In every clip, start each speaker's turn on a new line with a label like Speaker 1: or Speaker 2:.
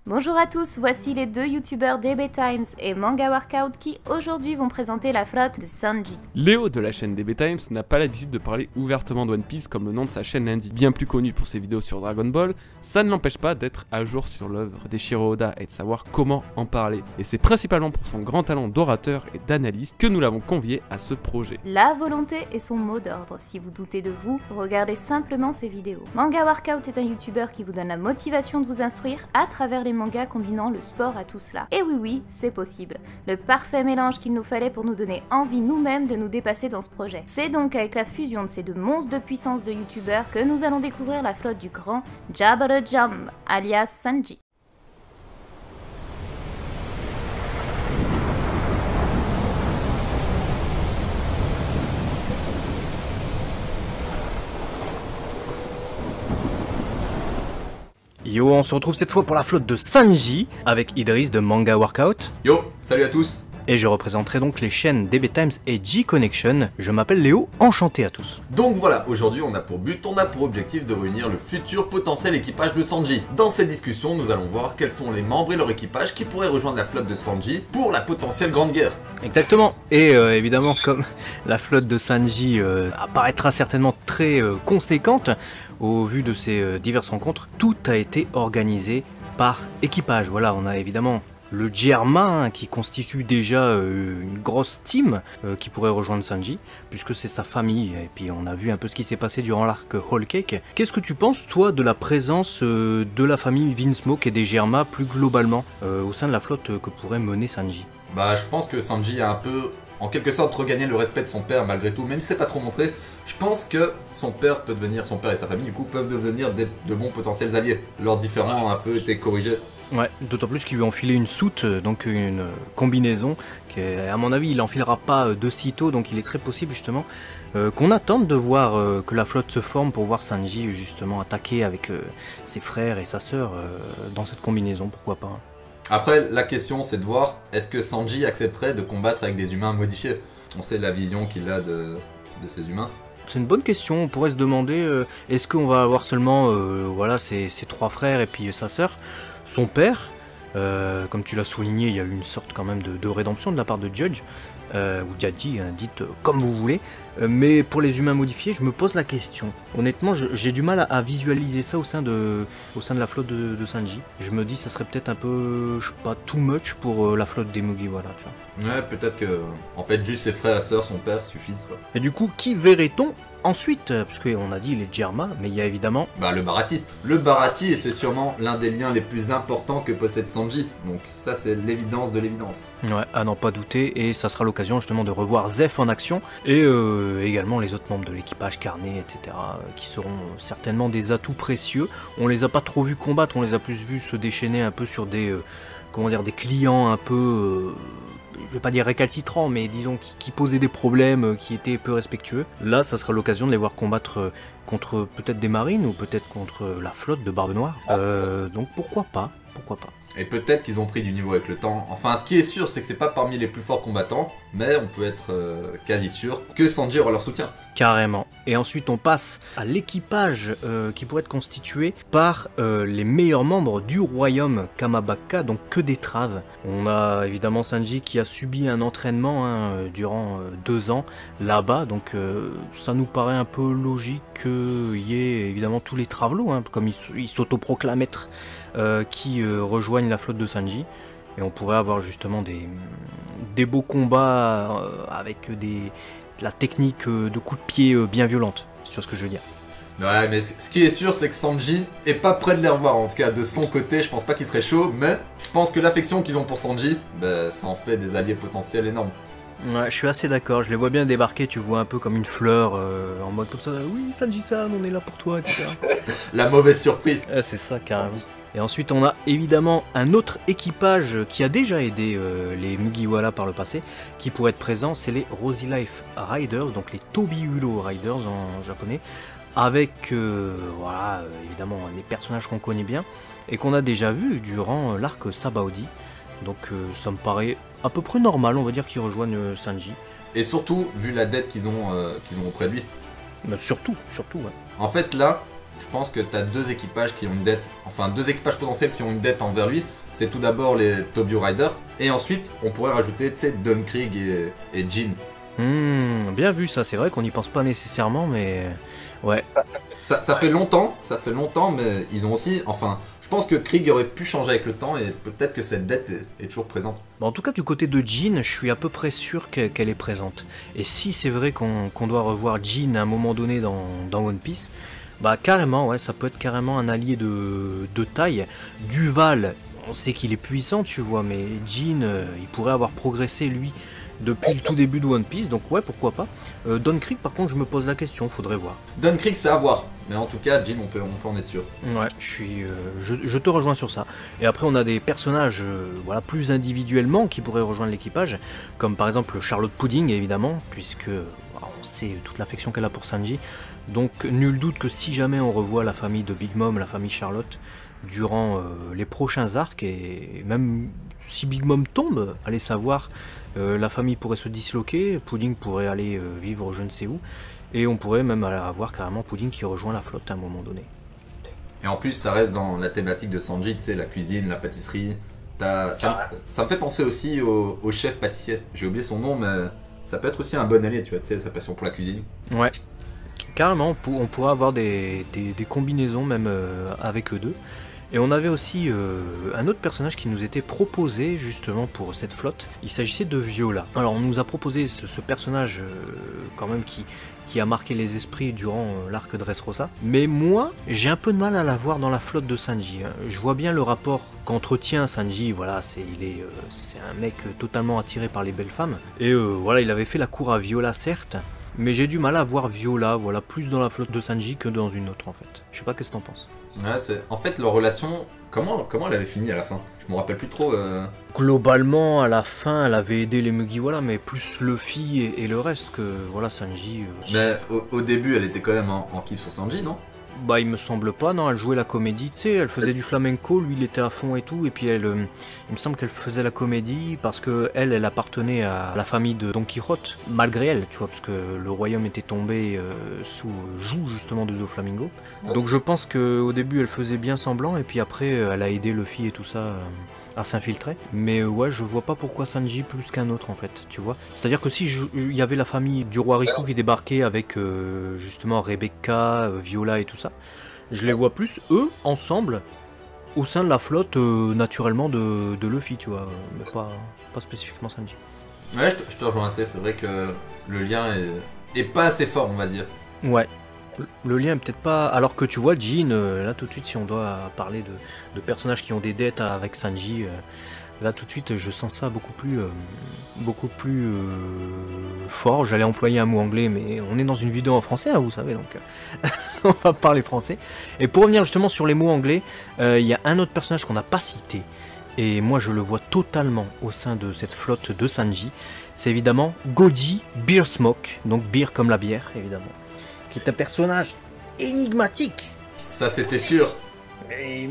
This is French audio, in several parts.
Speaker 1: Bonjour à tous, voici les deux youtubeurs DB Times et Manga Workout qui aujourd'hui vont présenter la flotte de Sanji.
Speaker 2: Léo de la chaîne DB Times n'a pas l'habitude de parler ouvertement de One Piece comme le nom de sa chaîne l'indique. Bien plus connu pour ses vidéos sur Dragon Ball, ça ne l'empêche pas d'être à jour sur l'œuvre d'Eiichiro Oda et de savoir comment en parler. Et c'est principalement pour son grand talent d'orateur et d'analyste que nous l'avons convié à ce projet.
Speaker 1: La volonté est son mot d'ordre. Si vous doutez de vous, regardez simplement ses vidéos. Manga Workout est un youtubeur qui vous donne la motivation de vous instruire à travers les mangas combinant le sport à tout cela. Et oui, c'est possible. Le parfait mélange qu'il nous fallait pour nous donner envie nous-mêmes de nous dépasser dans ce projet. C'est donc avec la fusion de ces deux monstres de puissance de youtubeurs que nous allons découvrir la flotte du grand Jabba the Jam, alias Sanji.
Speaker 3: Yo, on se retrouve cette fois pour la flotte de Sanji, avec Idriss de Manga Workout.
Speaker 4: Yo, salut à tous.
Speaker 3: Et je représenterai donc les chaînes DB Times et G-Connection. Je m'appelle Léo, enchanté à tous.
Speaker 4: Donc voilà, aujourd'hui on a pour objectif de réunir le futur potentiel équipage de Sanji. Dans cette discussion, nous allons voir quels sont les membres et leur équipage qui pourraient rejoindre la flotte de Sanji pour la potentielle grande guerre.
Speaker 3: Exactement, et évidemment comme la flotte de Sanji apparaîtra certainement très conséquente au vu de ces diverses rencontres, tout a été organisé par équipage. Voilà, on a évidemment le Germain qui constitue déjà une grosse team qui pourrait rejoindre Sanji, puisque c'est sa famille, et puis on a vu un peu ce qui s'est passé durant l'arc Whole Cake. Qu'est-ce que tu penses toi de la présence de la famille Vinsmoke et des Germains plus globalement au sein de la flotte que pourrait mener Sanji?
Speaker 4: Bah je pense que Sanji a un peu, en quelque sorte, regagné le respect de son père malgré tout, même si c'est pas trop montré. Je pense que son père et sa famille du coup peuvent devenir de bons potentiels alliés. Leurs différends ont un peu été corrigés.
Speaker 3: Ouais, d'autant plus qu'il lui a enfilé une soute, donc une combinaison, que, à mon avis il enfilera pas de sitôt, donc il est très possible justement qu'on attende de voir que la flotte se forme pour voir Sanji justement attaquer avec ses frères et sa sœur dans cette combinaison, pourquoi pas.
Speaker 4: Après, la question c'est de voir, est-ce que Sanji accepterait de combattre avec des humains modifiés? On sait la vision qu'il a de ces humains.
Speaker 3: C'est une bonne question, on pourrait se demander, est-ce qu'on va avoir seulement voilà, ses trois frères et puis sa sœur, son père, comme tu l'as souligné, il y a eu une sorte quand même de rédemption de la part de Judge, ou Jadji, hein, dites comme vous voulez, mais pour les humains modifiés, je me pose la question. Honnêtement, j'ai du mal à visualiser ça au sein de la flotte de Sanji. Je me dis, ça serait peut-être un peu, je sais pas, too much pour la flotte des Mugiwara, tu vois. Ouais,
Speaker 4: peut-être que, en fait, juste ses frères et sœurs, son père suffisent, quoi.
Speaker 3: Et du coup, qui verrait-on ensuite, parce qu'on a dit les Germa, mais il y a évidemment...
Speaker 4: Bah le Baratie. Le Baratie, et c'est sûrement l'un des liens les plus importants que possède Sanji. Donc ça c'est l'évidence de l'évidence.
Speaker 3: Ouais, à n'en pas douter, et ça sera l'occasion justement de revoir Zeph en action, et également les autres membres de l'équipage, Carnet, etc., qui seront certainement des atouts précieux. On les a pas trop vus combattre, on les a plus vus se déchaîner un peu sur des, comment dire, des clients un peu... je vais pas dire récalcitrants, mais disons qui posaient des problèmes, qui étaient peu respectueux. Là, ça sera l'occasion de les voir combattre contre peut-être des marines ou peut-être contre la flotte de Barbe Noire. Donc pourquoi pas, pourquoi pas.
Speaker 4: Et peut-être qu'ils ont pris du niveau avec le temps. Enfin, ce qui est sûr, c'est que c'est pas parmi les plus forts combattants, mais on peut être quasi sûr que Sanji aura leur soutien.
Speaker 3: Carrément. Et ensuite, on passe à l'équipage qui pourrait être constitué par les meilleurs membres du royaume Kamabaka, donc que des Traves. On a évidemment Sanji qui a subi un entraînement durant 2 ans là-bas, donc ça nous paraît un peu logique qu'il y ait évidemment tous les Travelots, comme ils s'autoproclament être, qui rejoignent la flotte de Sanji. Et on pourrait avoir justement des beaux combats avec la technique de coups de pied bien violente, si tu vois ce que je veux dire.
Speaker 4: Ouais, mais ce qui est sûr, c'est que Sanji est pas prêt de les revoir. En tout cas, de son côté, je pense pas qu'il serait chaud, mais je pense que l'affection qu'ils ont pour Sanji, bah, ça en fait des alliés potentiels énormes.
Speaker 3: Ouais, je suis assez d'accord, je les vois bien débarquer, tu vois, un peu comme une fleur, en mode comme ça, oui, Sanji-san, on est là pour toi, etc.
Speaker 4: La mauvaise surprise.
Speaker 3: C'est ça, carrément. Et ensuite, on a évidemment un autre équipage qui a déjà aidé les Mugiwara par le passé, qui pourrait être présent, c'est les Rosy Life Riders, donc les Tobi-Ulo Riders en japonais, avec, voilà, évidemment, les personnages qu'on connaît bien, et qu'on a déjà vu durant l'arc Sabaody. Donc ça me paraît à peu près normal, on va dire, qu'ils rejoignent Sanji.
Speaker 4: Et surtout, vu la dette qu'ils ont auprès de lui.
Speaker 3: Surtout, ouais.
Speaker 4: En fait, là, je pense que tu as deux équipages qui ont une dette, enfin deux équipages potentiels qui ont une dette envers lui. C'est tout d'abord les Tobio Riders, et ensuite on pourrait rajouter, tu sais, Don Krieg et Jin.
Speaker 3: Bien vu ça, c'est vrai qu'on n'y pense pas nécessairement, mais ouais.
Speaker 4: Ça fait longtemps, mais ils ont aussi, enfin, je pense que Krieg aurait pu changer avec le temps, et peut-être que cette dette est toujours présente.
Speaker 3: En tout cas, du côté de Jin, je suis à peu près sûr qu'elle est présente. Et si c'est vrai qu'on doit revoir Jin à un moment donné dans One Piece, bah carrément, ouais, ça peut être carrément un allié de taille. Duval, on sait qu'il est puissant, tu vois, mais Jin, il pourrait avoir progressé, lui, depuis le tout début de One Piece, donc ouais, pourquoi pas. Don Krieg, par contre, je me pose la question, faudrait voir.
Speaker 4: Don Krieg, c'est à voir, mais en tout cas, Jin, on peut en être sûr.
Speaker 3: Ouais, je te rejoins sur ça. Et après, on a des personnages voilà, plus individuellement qui pourraient rejoindre l'équipage, comme par exemple Charlotte Pudding, évidemment, puisque on sait toute l'affection qu'elle a pour Sanji. Donc, nul doute que si jamais on revoit la famille de Big Mom, la famille Charlotte, durant les prochains arcs, et même si Big Mom tombe, allez savoir, la famille pourrait se disloquer, Pudding pourrait aller vivre je ne sais où, et on pourrait même avoir carrément Pudding qui rejoint la flotte à un moment donné.
Speaker 4: Et en plus, ça reste dans la thématique de Sanji, tu sais, la cuisine, la pâtisserie. Ça me fait penser aussi au chef pâtissier. J'ai oublié son nom, mais ça peut être aussi un bon allié, tu vois, tu sais, sa passion pour la cuisine.
Speaker 3: Ouais, carrément, on pourrait avoir des combinaisons même avec eux deux. Et on avait aussi un autre personnage qui nous était proposé justement pour cette flotte. Il s'agissait de Viola. Alors on nous a proposé ce personnage quand même qui a marqué les esprits durant l'arc Dressrosa. Mais moi, j'ai un peu de mal à la voir dans la flotte de Sanji. Je vois bien le rapport qu'entretient Sanji. Voilà, c'est un mec totalement attiré par les belles femmes. Et voilà, il avait fait la cour à Viola certes. Mais j'ai du mal à voir Viola, voilà, plus dans la flotte de Sanji que dans une autre en fait. Je sais pas qu'est-ce que t'en penses.
Speaker 4: Ouais, en fait, leur relation, comment elle avait fini à la fin? Je me rappelle plus trop.
Speaker 3: Globalement, à la fin, elle avait aidé les Mugiwara, mais plus Luffy et le reste que voilà Sanji.
Speaker 4: Mais au début, elle était quand même en kiff sur Sanji, non?
Speaker 3: Bah, il me semble pas, non, elle jouait la comédie, tu sais, elle faisait du flamenco, lui il était à fond et tout, et puis il me semble qu'elle faisait la comédie parce que elle appartenait à la famille de Don Quichotte, malgré elle, tu vois, parce que le royaume était tombé sous joug justement de Doflamingo. Donc je pense qu'au début elle faisait bien semblant, et puis après elle a aidé Luffy et tout ça à s'infiltrer. Mais ouais, je vois pas pourquoi Sanji plus qu'un autre en fait, tu vois. C'est-à-dire que si il y avait la famille du roi Riku qui débarquait avec justement Rebecca, Viola et tout ça, je les vois plus eux ensemble au sein de la flotte naturellement de Luffy, tu vois, mais pas spécifiquement Sanji.
Speaker 4: Ouais, je te rejoins assez, c'est vrai que le lien est pas assez fort, on va dire.
Speaker 3: Ouais. Le lien est peut-être pas... Alors que tu vois, Jin, là tout de suite, si on doit parler de personnages qui ont des dettes avec Sanji, là tout de suite, je sens ça beaucoup plus fort. J'allais employer un mot anglais, mais on est dans une vidéo en français, hein, vous savez, donc on va parler français. Et pour revenir justement sur les mots anglais, il y a un autre personnage qu'on n'a pas cité, et moi je le vois totalement au sein de cette flotte de Sanji, c'est évidemment Goji Beersmoke, donc beer comme la bière, évidemment. Qui est un personnage énigmatique.
Speaker 4: Ça, c'était sûr.
Speaker 3: Mais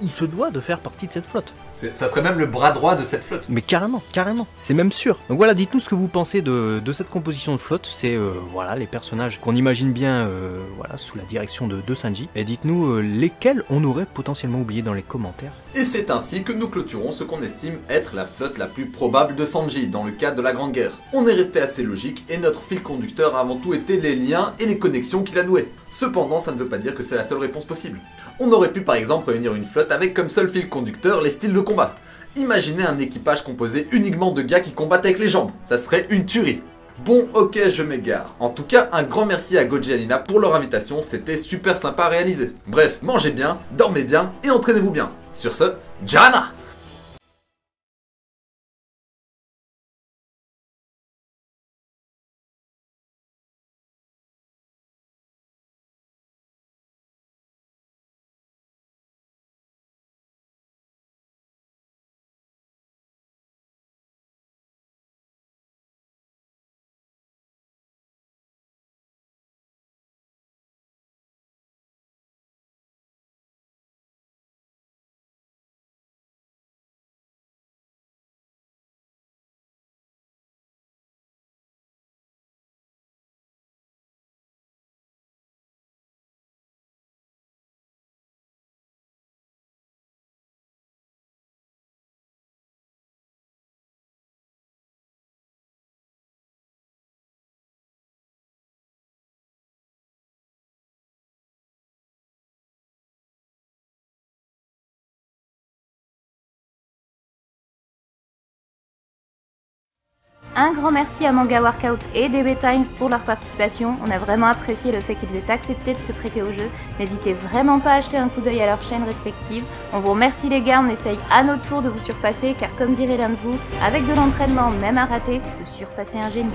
Speaker 3: il se doit de faire partie de cette flotte.
Speaker 4: Ça serait même le bras droit de cette flotte.
Speaker 3: Mais carrément, c'est même sûr. Donc voilà, dites-nous ce que vous pensez de cette composition de flotte. C'est voilà les personnages qu'on imagine bien voilà, sous la direction de Sanji. Et dites-nous lesquels on aurait potentiellement oublié dans les commentaires.
Speaker 4: Et c'est ainsi que nous clôturons ce qu'on estime être la flotte la plus probable de Sanji dans le cadre de la Grande Guerre. On est resté assez logique et notre fil conducteur a avant tout été les liens et les connexions qu'il a noués. Cependant, ça ne veut pas dire que c'est la seule réponse possible. On aurait pu par exemple réunir une flotte avec comme seul fil conducteur les styles de combat. Imaginez un équipage composé uniquement de gars qui combattent avec les jambes, ça serait une tuerie. Bon, ok, je m'égare. En tout cas, un grand merci à Goji et Nina pour leur invitation, c'était super sympa à réaliser. Bref, mangez bien, dormez bien et entraînez-vous bien. Sur ce, Jana!
Speaker 1: Un grand merci à Manga Workout et DB Times pour leur participation. On a vraiment apprécié le fait qu'ils aient accepté de se prêter au jeu. N'hésitez vraiment pas à jeter un coup d'œil à leurs chaînes respectives. On vous remercie les gars, on essaye à notre tour de vous surpasser car comme dirait l'un de vous, avec de l'entraînement même à rater, peut surpasser un génie.